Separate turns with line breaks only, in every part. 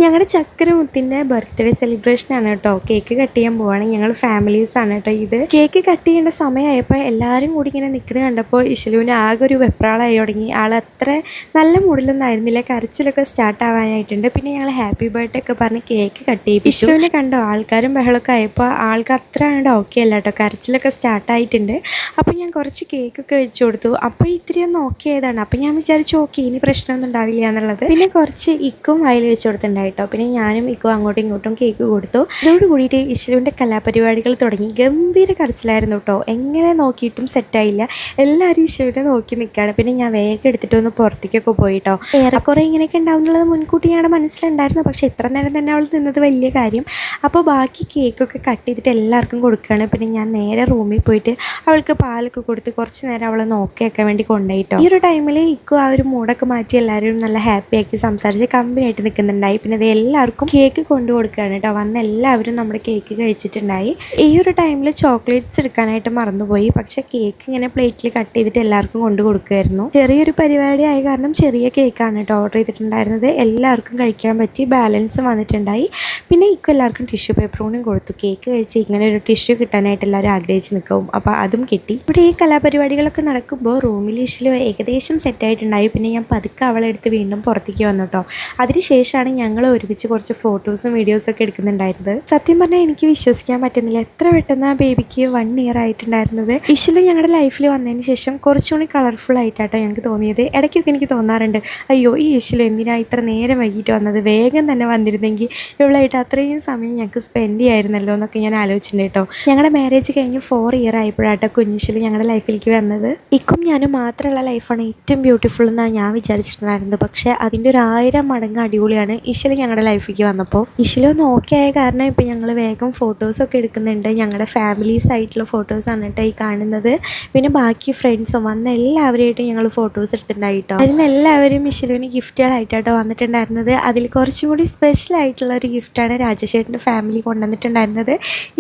ഞങ്ങളുടെ ചക്കരമുത്തിൻ്റെ birthday celebration ആണ് കേട്ടോ. കേക്ക് കട്ട് ചെയ്യാൻ പോവാണ്. ഞങ്ങൾ ഫാമിലീസ് ആണ് കേട്ടോ. ഇത് കേക്ക് കട്ട് ചെയ്യേണ്ട സമയമായപ്പോൾ എല്ലാവരും കൂടി ഇങ്ങനെ നിൽക്കുന്നത് കണ്ടപ്പോൾ ഇശലുവിന് ആകെ ഒരു വെപ്രാളായി തുടങ്ങി. ആൾ അത്ര നല്ല മൂഡിലൊന്നും ആയിരുന്നില്ല. കരച്ചിലൊക്കെ സ്റ്റാർട്ട് ആവാനായിട്ടുണ്ട്. പിന്നെ ഞങ്ങൾ ഹാപ്പി ബർത്ത്ഡേ ഒക്കെ പറഞ്ഞ് കേക്ക് കട്ട് ചെയ്യിപ്പിച്ചു. ഇശലുവിനെ കണ്ടോ ആൾക്കാരും ബഹളമൊക്കെ ആയപ്പോൾ ആൾക്ക് അത്ര അങ്ങോട്ട് ഓക്കെ അല്ല കേട്ടോ. കരച്ചിലൊക്കെ സ്റ്റാർട്ടായിട്ടുണ്ട്. അപ്പോൾ ഞാൻ കുറച്ച് കേക്കൊക്കെ വെച്ച് കൊടുത്തു. അപ്പോൾ ഇത്തിരി ഒന്ന് ഓക്കെ ആയതാണ്. അപ്പോൾ ഞാൻ വിചാരിച്ചു ഓക്കെ ഇനി പ്രശ്നമൊന്നും ഉണ്ടാവില്ല എന്നുള്ളത്. പിന്നെ കുറച്ച് ഇക്കും വായിൽ വെച്ച് കൊടുത്തിട്ടുണ്ടായി കേട്ടോ. പിന്നെ ഞാനും ഇക്കും അങ്ങോട്ടും ഇങ്ങോട്ടും കേക്ക് കൊടുത്തു. ഇതോട് കൂടിയിട്ട് ഇശലുവിൻ്റെ കലാപരിപാടികൾ തുടങ്ങി. ഗംഭീര കരച്ചിലായിരുന്നു കേട്ടോ. എങ്ങനെ നോക്കിയിട്ടും സെറ്റായില്ല. എല്ലാവരും ഇശലുവിനെ നോക്കി നിൽക്കുകയാണ്. പിന്നെ ഞാൻ വേഗം എടുത്തിട്ട് ഒന്ന് പുറത്തേക്കൊക്കെ പോയിട്ടോ. ഏറെക്കുറെ ഇങ്ങനെയൊക്കെ ഉണ്ടാവുന്നുള്ളത് മുൻകൂട്ടി ഞങ്ങളുടെ മനസ്സിലുണ്ടായിരുന്നു. പക്ഷെ ഇത്ര നേരം തന്നെ അവൾ നിന്നത് വലിയ കാര്യം. അപ്പോൾ ബാക്കി കേക്കൊക്കെ കട്ട് ചെയ്തിട്ട് എല്ലാവർക്കും കൊടുക്കുകയാണ്. പിന്നെ ഞാൻ നേരെ റൂമിൽ പോയിട്ട് അവൾക്ക് പാലൊക്കെ കൊടുത്ത് കുറച്ച് നേരം അവളെ നോക്കിയൊക്കെ വേണ്ടി കൊണ്ടുപോയിട്ടോ. ഈ ഒരു ടൈമിൽ ഇക്കും ആ ഒരു മൂടൊക്കെ മാറ്റി എല്ലാവരും നല്ല ഹാപ്പിയാക്കി സംസാരിച്ച് കമ്പനിയായിട്ട് നിൽക്കുന്നുണ്ടായി. പിന്നെ അത് എല്ലാവർക്കും കേക്ക് കൊണ്ടു കൊടുക്കുകയാണ് കേട്ടോ. വന്ന് എല്ലാവരും നമ്മുടെ കേക്ക് കഴിച്ചിട്ടുണ്ടായി. ഈ ഒരു ടൈമിൽ ചോക്ലേറ്റ്സ് എടുക്കാനായിട്ട് മറന്നുപോയി. പക്ഷെ കേക്ക് ഇങ്ങനെ പ്ലേറ്റിൽ കട്ട് ചെയ്തിട്ട് എല്ലാവർക്കും കൊണ്ടു കൊടുക്കുമായിരുന്നു. ചെറിയൊരു പരിപാടി ആയ കാരണം ചെറിയ കേക്കാണ് കേട്ടോ ഓർഡർ ചെയ്തിട്ടുണ്ടായിരുന്നത്. എല്ലാവർക്കും കഴിക്കാൻ പറ്റി. ബാലൻസ് വന്നിട്ടുണ്ടായി. പിന്നെ ഇക്കും എല്ലാവർക്കും ടിഷ്യൂ പേപ്പറൂണും കൊടുത്തു. കേക്ക് കഴിച്ച് ഇങ്ങനെ ഒരു ടിഷ്യൂ കിട്ടാനായിട്ട് എല്ലാവരും ആഗ്രഹിച്ച് നിൽക്കും. അപ്പോൾ അതും കിട്ടി. ഇവിടെ ഈ കലാപരിപാടികളൊക്കെ നടക്കുമ്പോൾ റൂമിൽ ഇശലു ഏകദേശം സെറ്റായിട്ടുണ്ടായി. പിന്നെ ഞാൻ പതുക്കെ അവളെടുത്ത് വീണ്ടും പുറത്തേക്ക് വന്നു കേട്ടോ. അതിനുശേഷമാണ് ഞങ്ങൾ ഒരുമിച്ച് കുറച്ച് ഫോട്ടോസും വീഡിയോസും ഒക്കെ എടുക്കുന്നുണ്ടായിരുന്നത്. സത്യം പറഞ്ഞാൽ എനിക്ക് വിശ്വസിക്കാൻ പറ്റുന്നില്ല എത്ര പെട്ടെന്ന് ആ ബേബിക്ക് 1 ഇയർ ആയിട്ടുണ്ടായിരുന്നത്. ഇശലു ഞങ്ങളുടെ ലൈഫിൽ വന്നതിന് ശേഷം കുറച്ചുകൂടി കളർഫുൾ ആയിട്ടാട്ടോ ഞങ്ങൾക്ക് തോന്നിയത്. ഇടയ്ക്കൊക്കെ എനിക്ക് തോന്നാറുണ്ട് അയ്യോ ഈ ഇശലു എന്തിനാ ഇത്ര നേരം വൈകിട്ട് വന്നത്, വേഗം തന്നെ വന്നിരുന്നെങ്കിൽ ഇവളായിട്ട് അത്രയും സമയം ഞങ്ങൾക്ക് സ്പെൻഡ് ചെയ്യായിരുന്നല്ലോ എന്നൊക്കെ ഞാൻ ആലോചിച്ചിട്ടുണ്ട് കേട്ടോ. ഞങ്ങളുടെ മാരേജ് കഴിഞ്ഞ് 4 ഇയർ ആയപ്പോഴാട്ടോ കുഞ്ഞിശലു ഞങ്ങളുടെ ലൈഫിലേക്ക് വന്നത്. ഇക്കും ഞാനും മാത്രമുള്ള ലൈഫാണ് ഏറ്റവും ബ്യൂട്ടിഫുൾ എന്നാണ് ഞാൻ വിചാരിച്ചിട്ടുണ്ടായിരുന്നത്. പക്ഷേ അതിൻ്റെ ഒരു 1000 മടങ്ങ് അടിപൊളിയാണ് ഇശലു ഞങ്ങളുടെ ലൈഫിലേക്ക് വന്നപ്പോൾ. ഇശലു ഒന്ന് ഓക്കെ ആയ കാരണം ഇപ്പോൾ ഞങ്ങൾ വേഗം ഫോട്ടോസൊക്കെ എടുക്കുന്നുണ്ട്. ഞങ്ങളുടെ ഫാമിലീസ് ആയിട്ടുള്ള ഫോട്ടോസാണ് കേട്ടോ ഈ കാണുന്നത്. പിന്നെ ബാക്കി ഫ്രണ്ട്സും വന്ന എല്ലാവരുമായിട്ട് ഞങ്ങൾ ഫോട്ടോസ് എടുത്തിട്ടുണ്ടായിട്ടോ. അതിന് എല്ലാവരും ഇശലുവിന് ഗിഫ്റ്റുകളായിട്ടോ വന്നിട്ടുണ്ടായിരുന്നത്. അതിൽ കുറച്ചും കൂടി സ്പെഷ്യൽ ആയിട്ടുള്ള ഒരു ഗിഫ്റ്റാണ് രാജേഷേട്ടൻ്റെ ഫാമിലി കൊണ്ടുവന്നിട്ടുണ്ടായിരുന്നത്.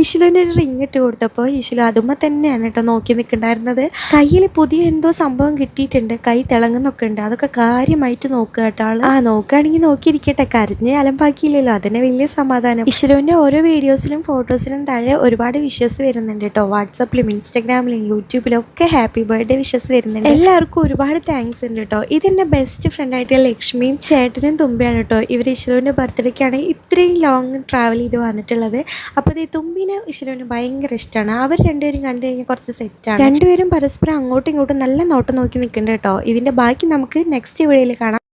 ഇശലുവിൻ്റെ ഒരു റിങ് ഇട്ട് കൊടുത്തപ്പോൾ ഇശലു അതുമ്മ തന്നെയാണ് കേട്ടോ നോക്കി നിൽക്കുന്നുണ്ടായിരുന്നത്. കയ്യിൽ പുതിയ എന്തോ സംഭവം കിട്ടിയിട്ടുണ്ട്. കൈ തിളങ്ങുന്നൊക്കെ ഉണ്ട്. അതൊക്കെ കാര്യമായിട്ട് നോക്കുക കേട്ടോ ആള്. നോക്കുകയാണെങ്കിൽ നോക്കിയിരിക്കട്ടെ, കരഞ്ഞ് അലമ്പാക്കിയില്ലല്ലോ, അതിന് വലിയ സമാധാനം. ഇശലുവിൻ്റെ ഓരോ വീഡിയോസിലും ഫോട്ടോസിലും താഴെ ഒരുപാട് വിഷസ് വരുന്നുണ്ട് കേട്ടോ. വാട്സപ്പിലും ഇൻസ്റ്റാഗ്രാമിലും യൂട്യൂബിലും ഒക്കെ ഹാപ്പി ബർത്ത്ഡേ വിഷസ് വരുന്നുണ്ട്. എല്ലാവർക്കും ഒരുപാട് താങ്ക്സ് ഉണ്ട് കേട്ടോ. ഇതെൻ്റെ ബെസ്റ്റ് ഫ്രണ്ടായിട്ടുള്ള ലക്ഷ്മിയും ചേട്ടനും തുമ്പിയാണ് കേട്ടോ. ഇവർ ഇശലുവിൻ്റെ ബർത്ത്ഡേക്കാണ് ഇത്രയും ലോങ് ട്രാവൽ ചെയ്ത് വന്നിട്ടുള്ളത്. അപ്പോൾ ഈ തുമ്പിനെ ഇശലുവിന് ഭയങ്കര ഇഷ്ടമാണ്. അവർ രണ്ടുപേരും കണ്ടു കഴിഞ്ഞാൽ കുറച്ച് സെറ്റാണ്. രണ്ടുപേരും പരസ്പരം അങ്ങോട്ടും ഇങ്ങോട്ടും നല്ല നോട്ടം നോക്കി നിൽക്കുന്നുണ്ട് കേട്ടോ. ഇതിൻ്റെ ബാക്കി നമുക്ക് നെക്സ്റ്റ് വീഡിയോയിൽ കാണാം.